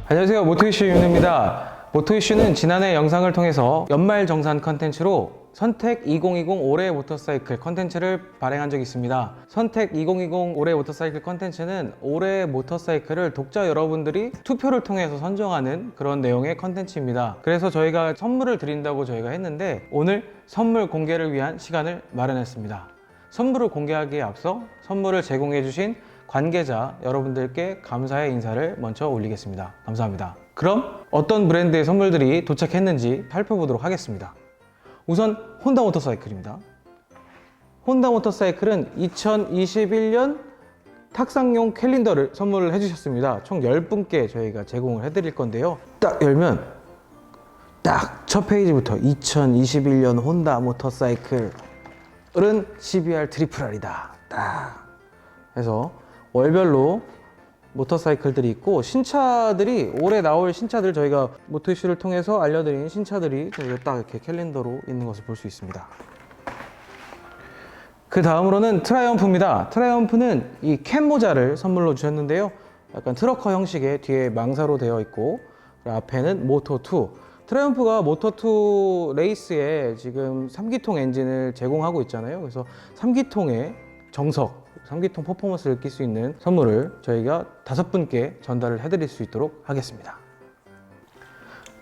안녕하세요, 모토이슈 윤입니다. 모토이슈는 지난해 영상을 통해서 연말 정산 컨텐츠로 선택 2020 올해의 모터사이클 컨텐츠를 발행한 적이 있습니다. 선택 2020 올해의 모터사이클 컨텐츠는 올해의 모터사이클을 독자 여러분들이 투표를 통해서 선정하는 그런 내용의 컨텐츠입니다. 그래서 저희가 선물을 드린다고 저희가 했는데 오늘 선물 공개를 위한 시간을 마련했습니다. 선물을 공개하기에 앞서 선물을 제공해 주신 관계자 여러분들께 감사의 인사를 먼저 올리겠습니다. 감사합니다. 그럼 어떤 브랜드의 선물들이 도착했는지 살펴보도록 하겠습니다. 우선 혼다 모터사이클입니다. 혼다 모터사이클은 2021년 탁상용 캘린더를 선물을 해주셨습니다. 총 10분께 저희가 제공을 해드릴 건데요. 딱 열면 딱 첫 페이지부터 2021년 혼다 모터사이클은 CBR 트리플 R이다. 딱 해서 월별로 모터사이클들이 있고 신차들이 올해 나올 신차들 저희가 모토이슈를 통해서 알려드린 신차들이 저희가 딱 이렇게 캘린더로 있는 것을 볼 수 있습니다. 그 다음으로는 트라이엄프입니다. 트라이엄프는 이 캡 모자를 선물로 주셨는데요. 약간 트러커 형식의 뒤에 망사로 되어 있고 앞에는 모토2. 트라이엄프가 모토2 레이스에 지금 3기통 엔진을 제공하고 있잖아요. 그래서 3기통의 정석 3기통 퍼포먼스를 느낄 수 있는 선물을 저희가 5분께 전달을 해드릴 수 있도록 하겠습니다.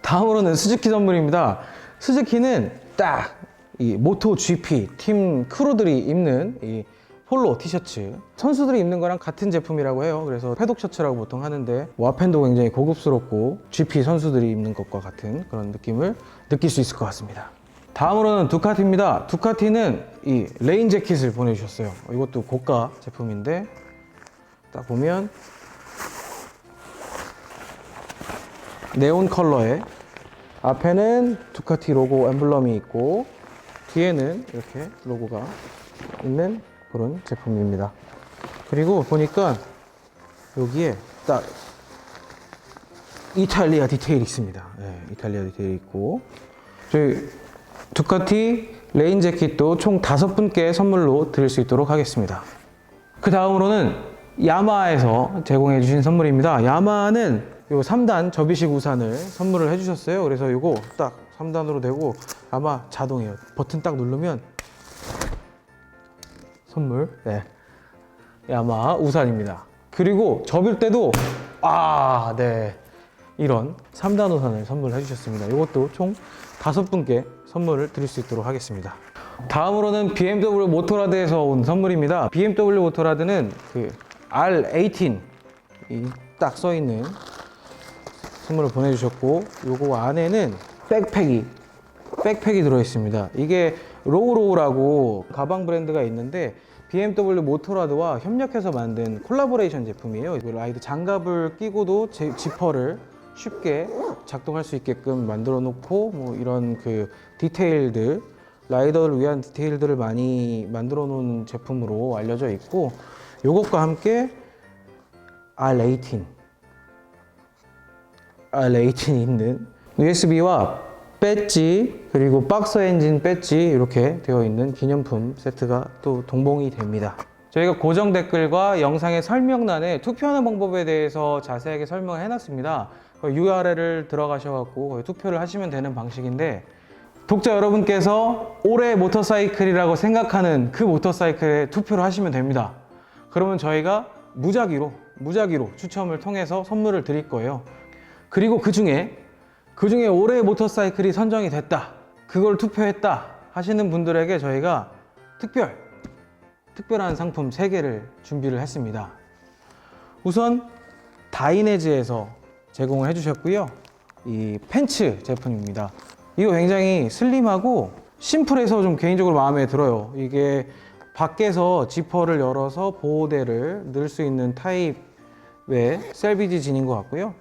다음으로는 스즈키 선물입니다. 스즈키는 딱 이 모토 GP 팀 크루들이 입는 이 폴로 티셔츠 선수들이 입는 거랑 같은 제품이라고 해요. 그래서 패독 셔츠라고 보통 하는데 와펜도 굉장히 고급스럽고 GP 선수들이 입는 것과 같은 그런 느낌을 느낄 수 있을 것 같습니다. 다음으로는 두카티입니다. 두카티는 이 레인 재킷을 보내주셨어요. 이것도 고가 제품인데 딱 보면 네온 컬러에 앞에는 두카티 로고 엠블럼이 있고 뒤에는 이렇게 로고가 있는 그런 제품입니다. 그리고 보니까 여기에 딱 이탈리아 디테일이 있습니다. 네, 이탈리아 디테일이 있고 저희 두카티 레인 재킷도 총 5분께 선물로 드릴 수 있도록 하겠습니다. 그 다음으로는 야마에서 제공해 주신 선물입니다. 야마는 요 3단 접이식 우산을 선물을 해 주셨어요. 그래서 요거 딱 3단으로 되고 아마 자동이에요. 버튼 딱 누르면 선물. 네. 야마 우산입니다. 그리고 접을 때도 네. 이런 3단 우산을 선물해 주셨습니다. 이것도 총 5분께 선물을 드릴 수 있도록 하겠습니다. 다음으로는 BMW 모토라드에서 온 선물입니다. BMW 모토라드는 그 R18 딱 써있는 선물을 보내주셨고 요거 안에는 백팩이 들어있습니다. 이게 로우로우라고 가방 브랜드가 있는데 BMW 모토라드와 협력해서 만든 콜라보레이션 제품이에요. 라이드 장갑을 끼고도 지퍼를 쉽게 작동할 수 있게끔 만들어 놓고 뭐 이런 그 디테일들 라이더를 위한 디테일들을 많이 만들어 놓은 제품으로 알려져 있고 요것과 함께 R18이 있는 USB와 배지 그리고 박스 엔진 배지 이렇게 되어 있는 기념품 세트가 또 동봉이 됩니다. 저희가 고정 댓글과 영상의 설명란에 투표하는 방법에 대해서 자세하게 설명을 해놨습니다. URL을 들어가셔서 투표를 하시면 되는 방식인데 독자 여러분께서 올해 모터사이클이라고 생각하는 그 모터사이클에 투표를 하시면 됩니다. 그러면 저희가 무작위로 추첨을 통해서 선물을 드릴 거예요. 그리고 그 중에 올해의 모터사이클이 선정이 됐다, 그걸 투표했다 하시는 분들에게 저희가 특별한 상품 3개를 준비를 했습니다. 우선 다이내즈에서 제공을 해주셨고요. 이 팬츠 제품입니다. 이거 굉장히 슬림하고 심플해서 좀 개인적으로 마음에 들어요. 이게 밖에서 지퍼를 열어서 보호대를 넣을 수 있는 타입의 셀비지 진인 것 같고요.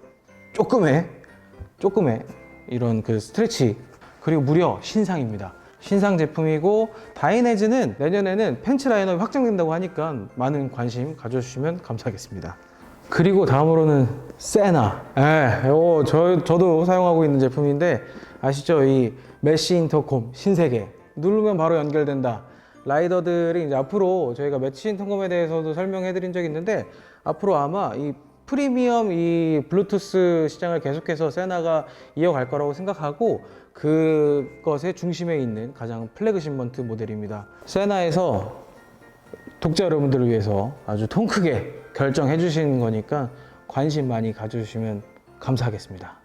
조금의 이런 그 스트레치 그리고 무려 신상입니다. 신상 제품이고 다이내즈는 내년에는 팬츠 라인업이 확장된다고 하니까 많은 관심 가져주시면 감사하겠습니다. 그리고 다음으로는 세나. 저도 사용하고 있는 제품인데 아시죠? 이 메쉬 인터콤 신세계 누르면 바로 연결된다. 라이더들이 이제 앞으로 저희가 매치 인터콤에 대해서도 설명해 드린 적이 있는데 앞으로 아마 이 프리미엄 이 블루투스 시장을 계속해서 세나가 이어갈 거라고 생각하고 그것의 중심에 있는 가장 플래그십먼트 모델입니다. 세나에서 독자 여러분들을 위해서 아주 통 크게 결정해 주시는 거니까 관심 많이 가져주시면 감사하겠습니다.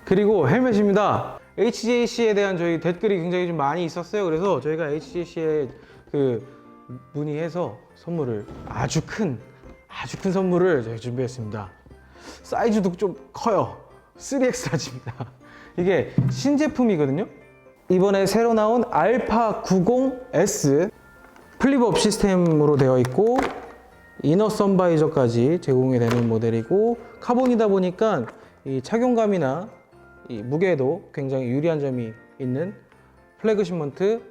그리고 헬멧입니다. HJC에 대한 저희 댓글이 굉장히 좀 많이 있었어요. 그래서 저희가 HJC에 문의해서 선물을 아주 큰 선물을 저희 준비했습니다. 사이즈도 좀 커요. 3X 사이즈입니다. 이게 신제품이거든요. 이번에 새로 나온 알파 90S 플립업 시스템으로 되어 있고 이너 선바이저까지 제공이 되는 모델이고 카본이다 보니까 이 착용감이나 이 무게에도 굉장히 유리한 점이 있는 플래그십먼트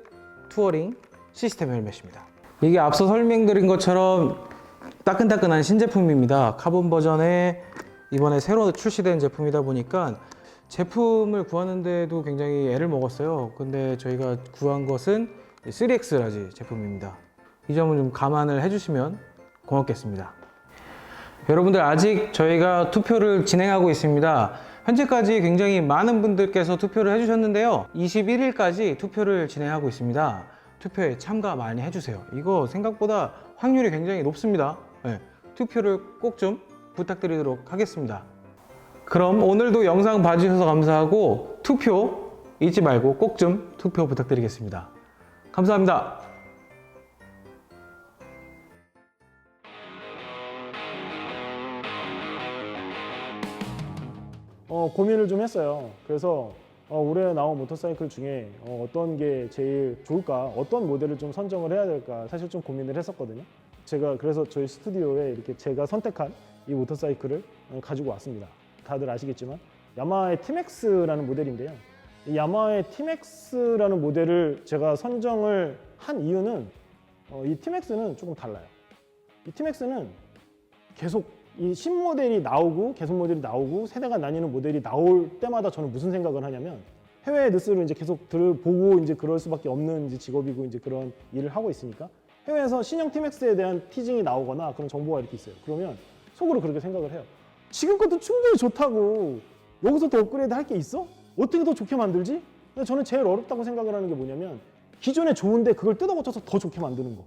투어링 시스템 헬멧입니다. 이게 앞서 설명드린 것처럼 따끈따끈한 신제품입니다. 카본 버전에 이번에 새로 출시된 제품이다 보니까 제품을 구하는데도 굉장히 애를 먹었어요. 근데 저희가 구한 것은 3X 라지 제품입니다. 이 점은 좀 감안을 해주시면 고맙겠습니다. 여러분들 아직 저희가 투표를 진행하고 있습니다. 현재까지 굉장히 많은 분들께서 투표를 해주셨는데요. 21일까지 투표를 진행하고 있습니다. 투표에 참가 많이 해주세요. 이거 생각보다 확률이 굉장히 높습니다. 네, 투표를 꼭 좀 부탁드리도록 하겠습니다. 그럼 오늘도 영상 봐주셔서 감사하고 투표 잊지 말고 꼭 좀 투표 부탁드리겠습니다. 감사합니다. 고민을 좀 했어요. 그래서 올해 나온 모터사이클 중에 어떤 게 제일 좋을까, 어떤 모델을 좀 선정을 해야 될까 사실 좀 고민을 했었거든요. 제가 그래서 저희 스튜디오에 이렇게 제가 선택한 이 모터사이클을 가지고 왔습니다. 다들 아시겠지만 야마하의 티맥스라는 모델인데요. 이 야마하의 티맥스라는 모델을 제가 선정을 한 이유는 이 티맥스는 조금 달라요. 이 티맥스는 계속 이 신모델이 나오고 개선 모델이 나오고 세대가 나뉘는 모델이 나올 때마다 저는 무슨 생각을 하냐면 해외 뉴스를 이제 계속 보고 이제 그럴 수밖에 없는 이제 직업이고 이제 그런 일을 하고 있으니까 해외에서 신형 티맥스에 대한 티징이 나오거나 그런 정보가 이렇게 있어요. 그러면 속으로 그렇게 생각을 해요. 지금 것도 충분히 좋다고 여기서 더 업그레이드 할 게 있어? 어떻게 더 좋게 만들지? 근데 저는 제일 어렵다고 생각을 하는 게 뭐냐면 기존에 좋은데 그걸 뜯어 고쳐서 더 좋게 만드는 거.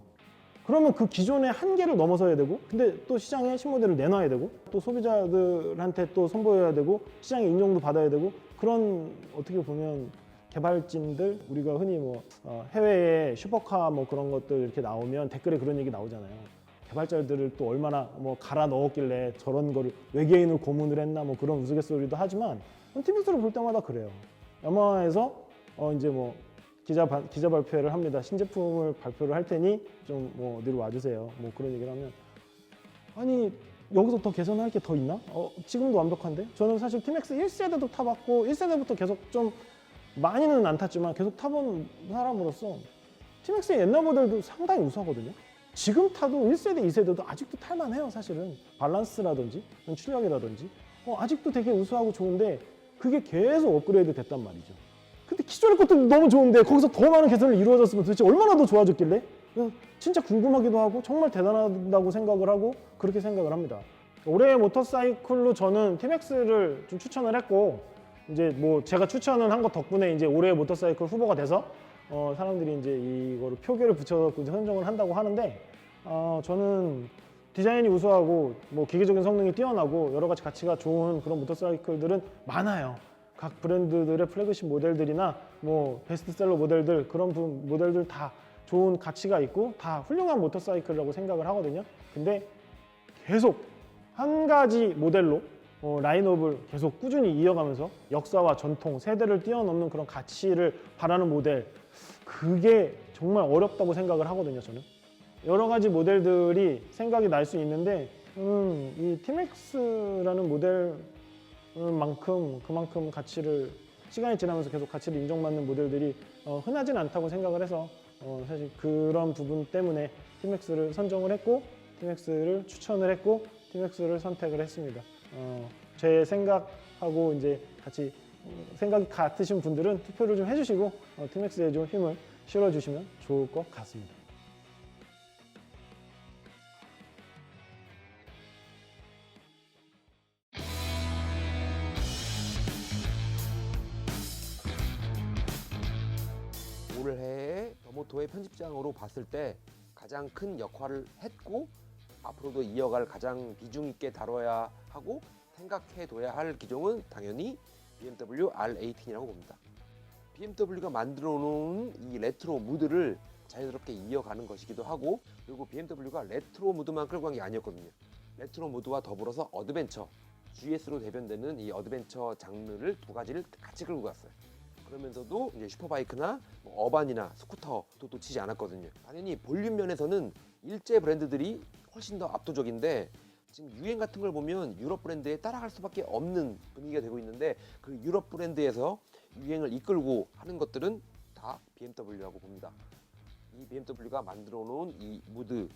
그러면 그 기존의 한계를 넘어서야 되고 근데 또 시장에 신모델을 내놔야 되고 또 소비자들한테 또 선보여야 되고 시장의 인정도 받아야 되고 그런 어떻게 보면 개발진들 우리가 흔히 뭐 해외에 슈퍼카 뭐 그런 것들 이렇게 나오면 댓글에 그런 얘기 나오잖아요. 개발자들을 또 얼마나 뭐 갈아 넣었길래 저런 거를 외계인을 고문을 했나 뭐 그런 우스갯소리도 하지만 TV에서 볼 때마다 그래요. 야마하에서 이제 뭐 기자 발표를 합니다. 신제품을 발표를 할 테니 좀 뭐 어디로 와주세요. 뭐 그런 얘기를 하면 아니 여기서 더 개선할 게 더 있나? 지금도 완벽한데? 저는 사실 티맥스 1세대도 타봤고 1세대부터 계속 좀 많이는 안 탔지만 계속 타본 사람으로서 티맥스의 옛날 모델도 상당히 우수하거든요. 지금 타도 1세대, 2세대도 아직도 탈만해요. 사실은 밸런스라든지 출력이라든지 아직도 되게 우수하고 좋은데 그게 계속 업그레이드 됐단 말이죠. 근데 기존의 것도 너무 좋은데 거기서 더 많은 개선을 이루어졌으면 도대체 얼마나 더 좋아졌길래? 진짜 궁금하기도 하고 정말 대단하다고 생각을 하고 그렇게 생각을 합니다. 올해의 모터사이클로 저는 티맥스를 좀 추천을 했고 이제 뭐 제가 추천을 한 것 덕분에 이제 올해의 모터사이클 후보가 돼서 사람들이 이제 이거를 표결을 붙여서 이제 선정을 한다고 하는데 저는 디자인이 우수하고 뭐 기계적인 성능이 뛰어나고 여러 가지 가치가 좋은 그런 모터사이클들은 많아요. 각 브랜드들의 플래그십 모델들이나 뭐 베스트셀러 모델들 그런 모델들 다 좋은 가치가 있고 다 훌륭한 모터사이클이라고 생각을 하거든요. 근데 계속 한 가지 모델로 라인업을 계속 꾸준히 이어가면서 역사와 전통, 세대를 뛰어넘는 그런 가치를 바라는 모델 그게 정말 어렵다고 생각을 하거든요. 저는 여러 가지 모델들이 생각이 날 수 있는데 이 티맥스라는 모델만큼 그만큼 가치를 시간이 지나면서 계속 가치를 인정받는 모델들이 흔하진 않다고 생각을 해서 사실 그런 부분 때문에 티맥스를 선정을 했고 티맥스를 추천을 했고 티맥스를 선택을 했습니다. 제 생각하고 이제 같이 생각이 같으신 분들은 투표를 좀 해주시고 티맥스에 좀 힘을 실어주시면 좋을 것 같습니다. 모토의 편집장으로 봤을 때 가장 큰 역할을 했고 앞으로도 이어갈 가장 비중 있게 다뤄야 하고 생각해둬야 할 기종은 당연히 BMW R18이라고 봅니다. BMW가 만들어 놓은 이 레트로 무드를 자연스럽게 이어가는 것이기도 하고, 그리고 BMW가 레트로 무드만 끌고 간 게 아니었거든요. 레트로 무드와 더불어서 어드벤처, GS로 대변되는 이 어드벤처 장르를 두 가지를 같이 끌고 갔어요. 그러면서도 이제 슈퍼바이크나 뭐 어반이나 스쿠터도 놓치지 않았거든요. 당연히 볼륨 면에서는 일제 브랜드들이 훨씬 더 압도적인데, 지금 유행 같은 걸 보면 유럽 브랜드에 따라갈 수밖에 없는 분위기가 되고 있는데, 그 유럽 브랜드에서 유행을 이끌고 하는 것들은 다 BMW라고 봅니다. 이 BMW가 만들어 놓은 이 무드,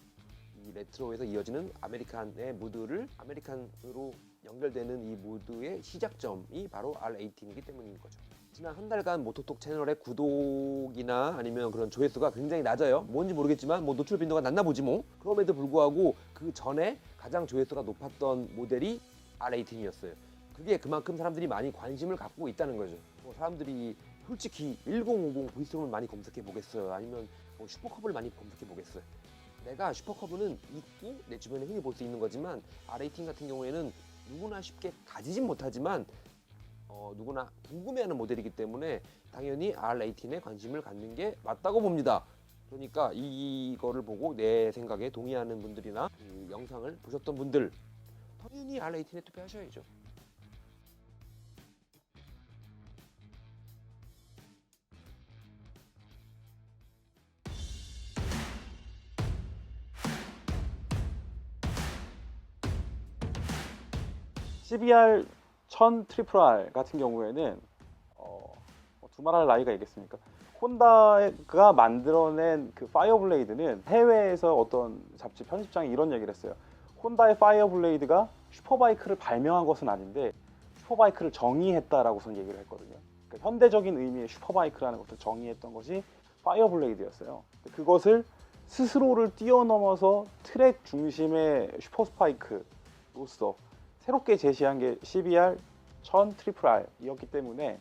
이 레트로에서 이어지는 아메리칸의 무드를 아메리칸으로 연결되는 이 무드의 시작점이 바로 R18이기 때문인 거죠. 지난 한 달간 모토톡 채널의 구독이나 아니면 그런 조회수가 굉장히 낮아요. 뭔지 모르겠지만 뭐 노출 빈도가 낮나 보지 뭐. 그럼에도 불구하고 그 전에 가장 조회수가 높았던 모델이 R18이었어요. 그게 그만큼 사람들이 많이 관심을 갖고 있다는 거죠. 뭐 사람들이 솔직히 1050 브이스롬을 많이 검색해 보겠어요? 아니면 뭐 슈퍼컵을 많이 검색해 보겠어요? 내가 슈퍼커브는 있고 내 주변에 흔히 볼 수 있는 거지만 R18 같은 경우에는 누구나 쉽게 가지진 못하지만 누구나 궁금해하는 모델이기 때문에 당연히 R18에 관심을 갖는 게 맞다고 봅니다. 그러니까 이거를 보고 내 생각에 동의하는 분들이나 그 영상을 보셨던 분들 당연히 R18에 투표하셔야죠. CBR 1000 트리플 R 같은 경우에는 두말할 나이가 있겠습니까? 혼다가 만들어낸 그 파이어블레이드는 해외에서 어떤 잡지 편집장이 이런 얘기를 했어요. 혼다의 파이어블레이드가 슈퍼바이크를 발명한 것은 아닌데 슈퍼바이크를 정의했다라고선 얘기를 했거든요. 그러니까 현대적인 의미의 슈퍼바이크라는 것을 정의했던 것이 파이어블레이드였어요. 그것을 스스로를 뛰어넘어서 트랙 중심의 슈퍼스파이크로서 새롭게 제시한 게 CBR 1000 트리플 R이었기 때문에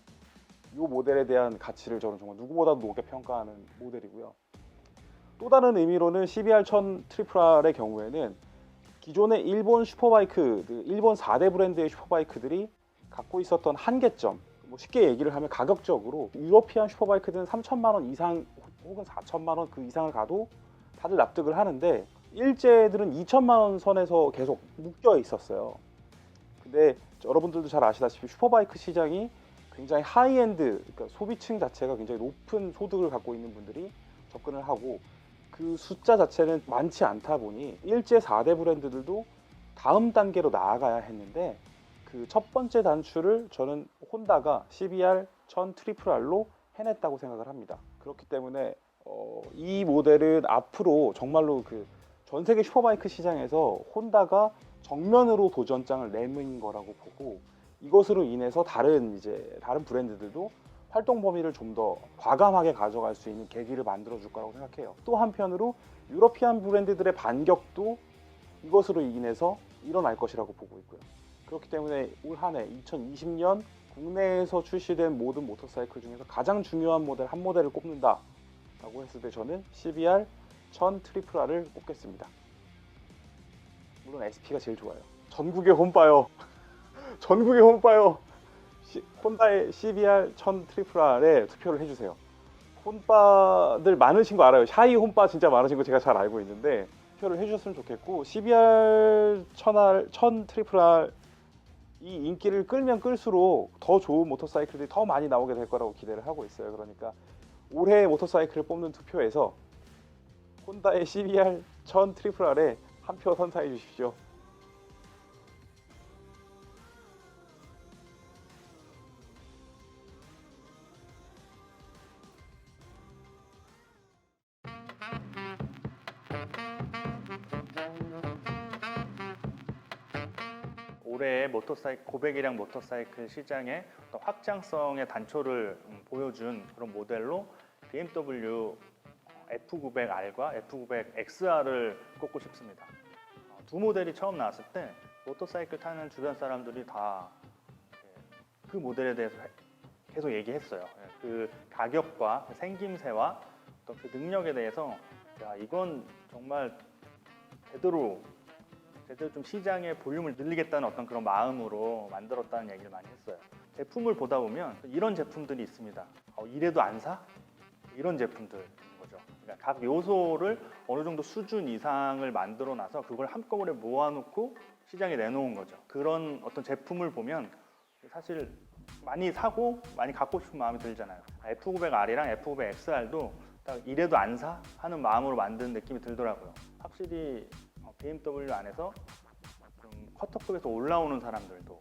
이 모델에 대한 가치를 저는 정말 누구보다도 높게 평가하는 모델이고요. 또 다른 의미로는 CBR 1000 트리플 R의 경우에는 기존의 일본 슈퍼바이크, 일본 4대 브랜드의 슈퍼바이크들이 갖고 있었던 한계점, 뭐 쉽게 얘기를 하면 가격적으로 유러피안 슈퍼바이크들은 3천만 원 이상 혹은 4천만 원 그 이상을 가도 다들 납득을 하는데 일제들은 2천만 원 선에서 계속 묶여 있었어요. 근데 여러분들도 잘 아시다시피 슈퍼바이크 시장이 굉장히 하이엔드, 그러니까 소비층 자체가 굉장히 높은 소득을 갖고 있는 분들이 접근을 하고 그 숫자 자체는 많지 않다 보니 일제 4대 브랜드들도 다음 단계로 나아가야 했는데 그 첫 번째 단추를 저는 혼다가 CBR 1000 트리플 R로 해냈다고 생각을 합니다. 그렇기 때문에 이 모델은 앞으로 정말로 그 전 세계 슈퍼바이크 시장에서 혼다가 정면으로 도전장을 내민 거라고 보고 이것으로 인해서 다른 브랜드들도 활동 범위를 좀 더 과감하게 가져갈 수 있는 계기를 만들어 줄 거라고 생각해요. 또 한편으로 유러피안 브랜드들의 반격도 이것으로 인해서 일어날 것이라고 보고 있고요. 그렇기 때문에 올 한 해 2020년 국내에서 출시된 모든 모터사이클 중에서 가장 중요한 모델 한 모델을 꼽는다 라고 했을 때 저는 CBR 1000 트리플 R을 꼽겠습니다. 물론 SP가 제일 좋아요. 전국에 홈파이어 전국에 홈파이어 혼다의 CBR 1000 트리플 R에 투표를 해주세요. 홈파들 많으신 거 알아요. 샤이 홈파 진짜 많으신 거 제가 잘 알고 있는데 투표를 해주셨으면 좋겠고 CBR 1000 트리플 R 이 인기를 끌면 끌수록 더 좋은 모터사이클들이 더 많이 나오게 될 거라고 기대를 하고 있어요. 그러니까 올해 모터사이클을 뽑는 투표에서 혼다의 CBR 1000 트리플 R에 한 표 선사해 주십시오. 올해의 고백이량 모터사이클 시장의 어떤 확장성의 단초를 보여준 그런 모델로 BMW F900R과 F900XR을 꼽고 싶습니다. 두 모델이 처음 나왔을 때 모터사이클 타는 주변 사람들이 다 그 모델에 대해서 계속 얘기했어요. 그 가격과 생김새와 어떤 그 능력에 대해서 야 이건 정말 제대로 좀 시장의 볼륨을 늘리겠다는 어떤 그런 마음으로 만들었다는 얘기를 많이 했어요. 제품을 보다 보면 이런 제품들이 있습니다. 이래도 안 사? 이런 제품들인 거죠. 그러니까 각 요소를 어느 정도 수준 이상을 만들어 놔서 그걸 한꺼번에 모아놓고 시장에 내놓은 거죠. 그런 어떤 제품을 보면 사실 많이 사고 많이 갖고 싶은 마음이 들잖아요. F900R이랑 F900XR도 딱 이래도 안 사? 하는 마음으로 만든 느낌이 들더라고요. 확실히 BMW 안에서 좀 쿼터급에서 올라오는 사람들도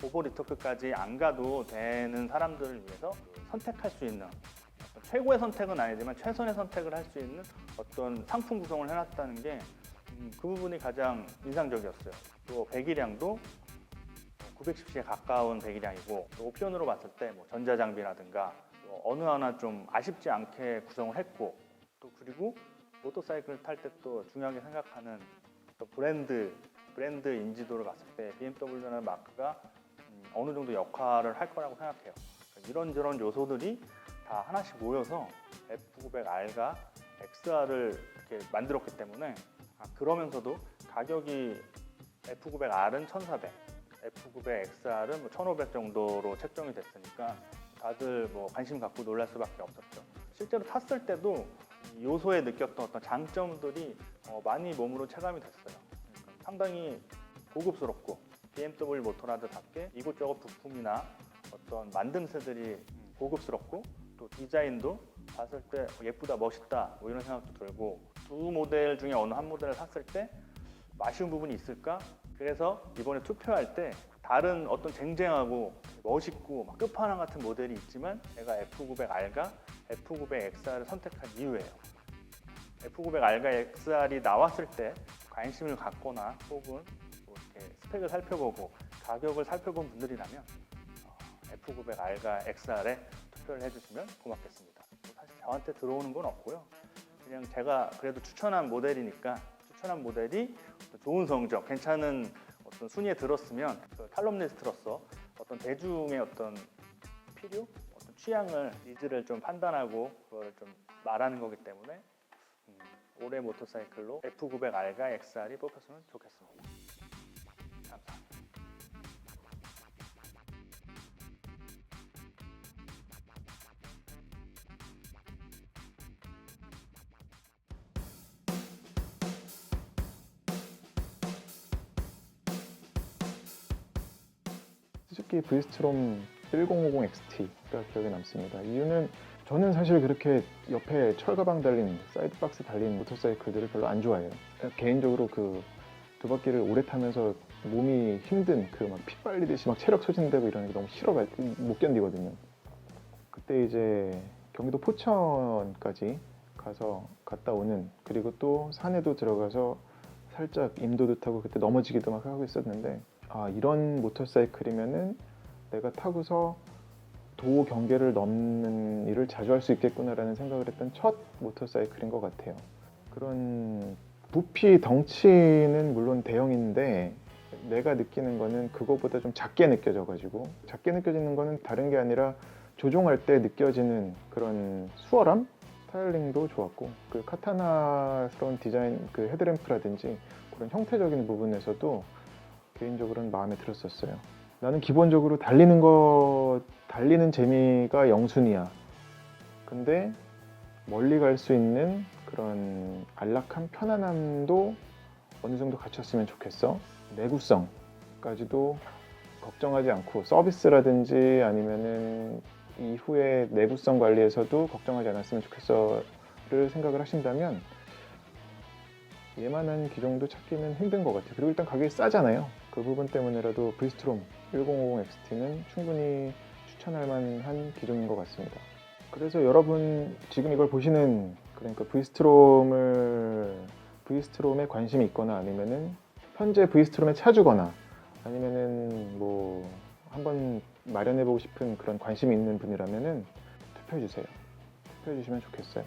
오버리터급까지 안 가도 되는 사람들을 위해서 선택할 수 있는 최고의 선택은 아니지만 최선의 선택을 할 수 있는 어떤 상품 구성을 해놨다는 게 그 부분이 가장 인상적이었어요. 또 배기량도 910cc에 가까운 배기량이고 옵션으로 봤을 때 뭐 전자장비라든가 어느 하나 좀 아쉽지 않게 구성을 했고 또 그리고 모터사이클을 탈 때 또 중요하게 생각하는 또 브랜드 인지도를 봤을 때 BMW라는 마크가 어느 정도 역할을 할 거라고 생각해요. 이런저런 요소들이 다 하나씩 모여서 F900R과 XR을 이렇게 만들었기 때문에 그러면서도 가격이 F900R은 1,400, F900XR은 뭐 1,500 정도로 책정이 됐으니까 다들 뭐 관심 갖고 놀랄 수밖에 없었죠. 실제로 탔을 때도 요소에 느꼈던 어떤 장점들이 많이 몸으로 체감이 됐어요. 상당히 고급스럽고 BMW 모터라드답게 이곳저곳 부품이나 어떤 만듦새들이 고급스럽고 또 디자인도 봤을 때 예쁘다 멋있다 뭐 이런 생각도 들고 두 모델 중에 어느 한 모델을 샀을 때 아쉬운 부분이 있을까? 그래서 이번에 투표할 때 다른 어떤 쟁쟁하고 멋있고 막 끝판왕 같은 모델이 있지만 제가 F900R과 F900XR을 선택한 이유예요. F900R과 XR이 나왔을 때 관심을 갖거나 혹은 뭐 이렇게 스펙을 살펴보고 가격을 살펴본 분들이라면 F900R과 XR에 투표를 해주시면 고맙겠습니다. 사실 저한테 들어오는 건 없고요. 그냥 제가 그래도 추천한 모델이니까 추천한 모델이 좋은 성적, 괜찮은 어떤 순위에 들었으면 그 칼럼니스트로서 어떤 대중의 어떤 필요, 어떤 취향을 니즈를 좀 판단하고 그걸 좀 말하는 거기 때문에 올해 모터사이클로 F900R과 XR이 뽑혔으면 좋겠습니다. 감사합니다. 수즈키 브리스트롬 1050 XT가 기억에 남습니다. 이유는 저는 사실 그렇게 옆에 철가방 달린 사이드박스 달린 모터사이클들을 별로 안 좋아해요. 개인적으로 그 두 바퀴를 오래 타면서 몸이 힘든 그 막 피 빨리듯이 막 체력 소진되고 이러는 게 너무 싫어 못 견디거든요. 그때 이제 경기도 포천까지 갔다 오는, 그리고 또 산에도 들어가서 살짝 임도도 타고 그때 넘어지기도 막 하고 있었는데, 이런 모터사이클이면은 내가 타고서 도 경계를 넘는 일을 자주 할 수 있겠구나라는 생각을 했던 첫 모터사이클인 것 같아요. 그런 부피 덩치는 물론 대형인데 내가 느끼는 거는 그거보다 좀 작게 느껴져가지고, 작게 느껴지는 거는 다른 게 아니라 조종할 때 느껴지는 그런 수월함? 스타일링도 좋았고, 그 카타나스러운 디자인, 그 헤드램프라든지 그런 형태적인 부분에서도 개인적으로는 마음에 들었었어요. 나는 기본적으로 달리는 재미가 영순이야. 근데 멀리 갈 수 있는 그런 안락함, 편안함도 어느 정도 갖췄으면 좋겠어. 내구성까지도 걱정하지 않고, 서비스라든지 아니면은 이후에 내구성 관리에서도 걱정하지 않았으면 좋겠어를 생각을 하신다면 얘만한 기종도 찾기는 힘든 것 같아요. 그리고 일단 가격이 싸잖아요. 그 부분 때문에라도 브리스트롬 1050 XT는 충분히 추천할 만한 기종인 것 같습니다. 그래서 여러분 지금 이걸 보시는, 그러니까 브리스트롬에 관심이 있거나 아니면은 현재 브리스트롬에 차주거나 아니면은 뭐 한번 마련해보고 싶은 그런 관심이 있는 분이라면은 투표해주세요. 투표해주시면 좋겠어요.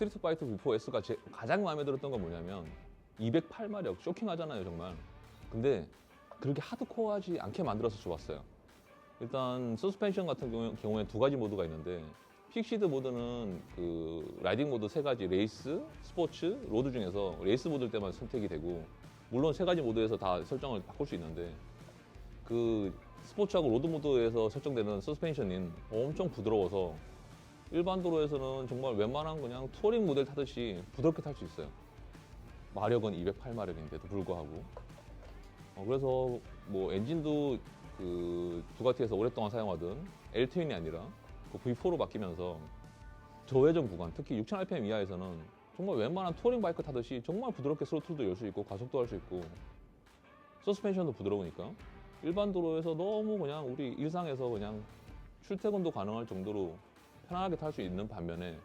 스트리트 파이터 V4S가 가장 마음에 들었던 건 뭐냐면 208마력 쇼킹하잖아요 정말. 근데 그렇게 하드코어하지 않게 만들어서 좋았어요. 일단 서스펜션 같은 경우에 두 가지 모드가 있는데 픽시드 모드는 그 라이딩 모드 세 가지, 레이스, 스포츠, 로드 중에서 레이스 모드일 때만 선택이 되고, 물론 세 가지 모드에서 다 설정을 바꿀 수 있는데 그 스포츠하고 로드 모드에서 설정되는 서스펜션인 엄청 부드러워서 일반 도로에서는 정말 웬만한 그냥 투어링 모델 타듯이 부드럽게 탈 수 있어요. 마력은 208마력인데도 불구하고. 그래서 뭐 엔진도 그 두가티에서 오랫동안 사용하던 L-트윈이 아니라 그 V4로 바뀌면서 저회전 구간, 특히 6000rpm 이하에서는 정말 웬만한 투어링 바이크 타듯이 정말 부드럽게 스로틀도 열 수 있고 가속도 할 수 있고 서스펜션도 부드러우니까 일반 도로에서 너무 그냥 우리 일상에서 그냥 출퇴근도 가능할 정도로 편안하게 탈 수 있는 반면에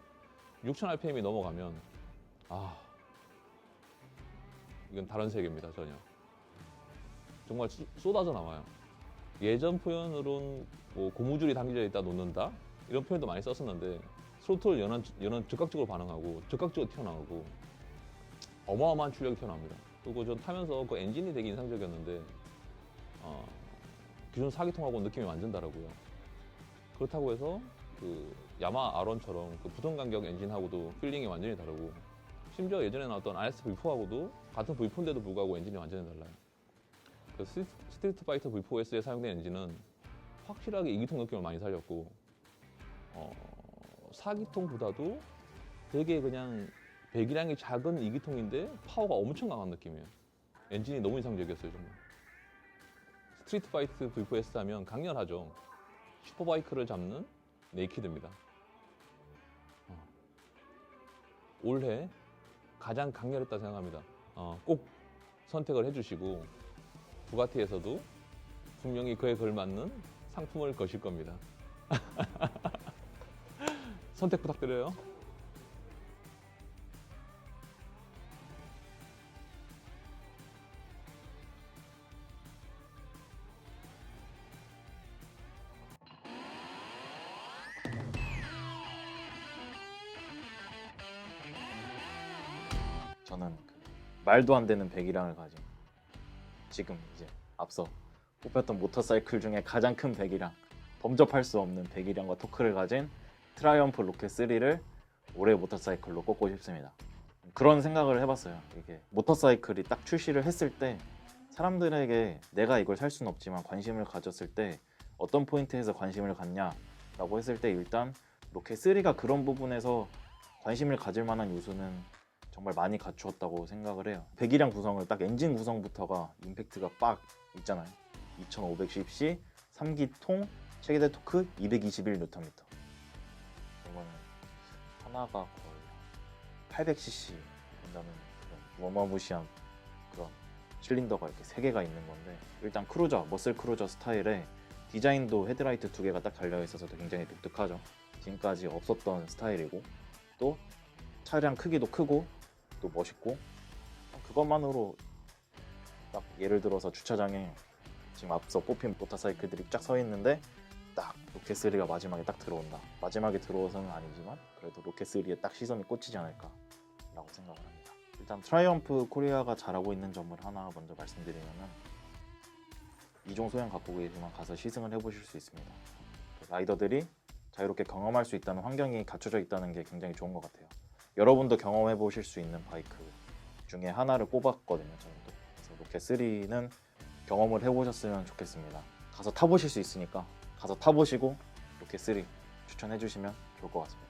6000rpm이 넘어가면 이건 다른 세계입니다. 전혀 정말 쏟아져 나와요. 예전 표현으로는 뭐 고무줄이 당겨져 있다 놓는다 이런 표현도 많이 썼었는데 스로틀 연한 즉각적으로 반응하고 즉각적으로 튀어나오고 어마어마한 출력이 튀어나옵니다. 그리고 전 타면서 그 엔진이 되게 인상적이었는데 기존 4기통하고 느낌이 완전 다르고요. 그렇다고 해서 그 야마 R1처럼 그 부동 간격 엔진하고도 필링이 완전히 다르고, 심지어 예전에 나왔던 RS V4하고도 같은 V4인데도 불구하고 엔진이 완전히 달라요. 그 스트리트 파이터 V4S에 사용된 엔진은 확실하게 2기통 느낌을 많이 살렸고 4기통보다도 되게 그냥 배기량이 작은 2기통인데 파워가 엄청 강한 느낌이에요. 엔진이 너무 인상적이었어요 정말. 스트리트 파이터 V4S 하면 강렬하죠. 슈퍼바이크를 잡는 네이키드입니다. 올해 가장 강렬했다 생각합니다. 꼭 선택을 해주시고 부가티에서도 분명히 그에 걸맞는 상품을 거실 겁니다. 선택 부탁드려요. 저는 그 말도 안 되는 배기량을 가진, 지금 이제 앞서 뽑혔던 모터사이클 중에 가장 큰 배기량, 범접할 수 없는 배기량과 토크를 가진 트라이엄프 로켓 3를 올해 모터사이클로 꼽고 싶습니다. 그런 생각을 해봤어요. 이게 모터사이클이 딱 출시를 했을 때 사람들에게 내가 이걸 살 수는 없지만 관심을 가졌을 때 어떤 포인트에서 관심을 갖냐라고 했을 때 일단 로켓 3가 그런 부분에서 관심을 가질 만한 요소는 정말 많이 갖추었다고 생각을 해요. 배기량 구성을 딱 엔진 구성부터가 임팩트가 빡 있잖아요. 2510cc 3기통 최대 토크 221Nm. 이거는 하나가 거의 800cc 된다는 그런 어마무시한 그런 실린더가 이렇게 3개가 있는 건데, 일단 크루저, 머슬 크루저 스타일의 디자인도 헤드라이트 2개가 딱 달려있어서 굉장히 독특하죠. 지금까지 없었던 스타일이고, 또 차량 크기도 크고 또 멋있고, 그것만으로 딱 예를 들어서 주차장에 지금 앞서 뽑힌 모터사이클들이 쫙 서 있는데 딱 로켓3가 마지막에 딱 들어온다. 마지막에 들어오서는 아니지만 그래도 로켓3에 딱 시선이 꽂히지 않을까 라고 생각을 합니다. 일단 트라이엄프 코리아가 잘하고 있는 점을 하나 먼저 말씀드리면은 2종 소형 갖고 계시면 가서 시승을 해보실 수 있습니다. 라이더들이 자유롭게 경험할 수 있다는 환경이 갖춰져 있다는 게 굉장히 좋은 것 같아요. 여러분도 경험해 보실 수 있는 바이크 중에 하나를 꼽았거든요. 저도. 그래서 로켓3는 경험을 해보셨으면 좋겠습니다. 가서 타보실 수 있으니까 가서 타보시고 로켓3 추천해 주시면 좋을 것 같습니다.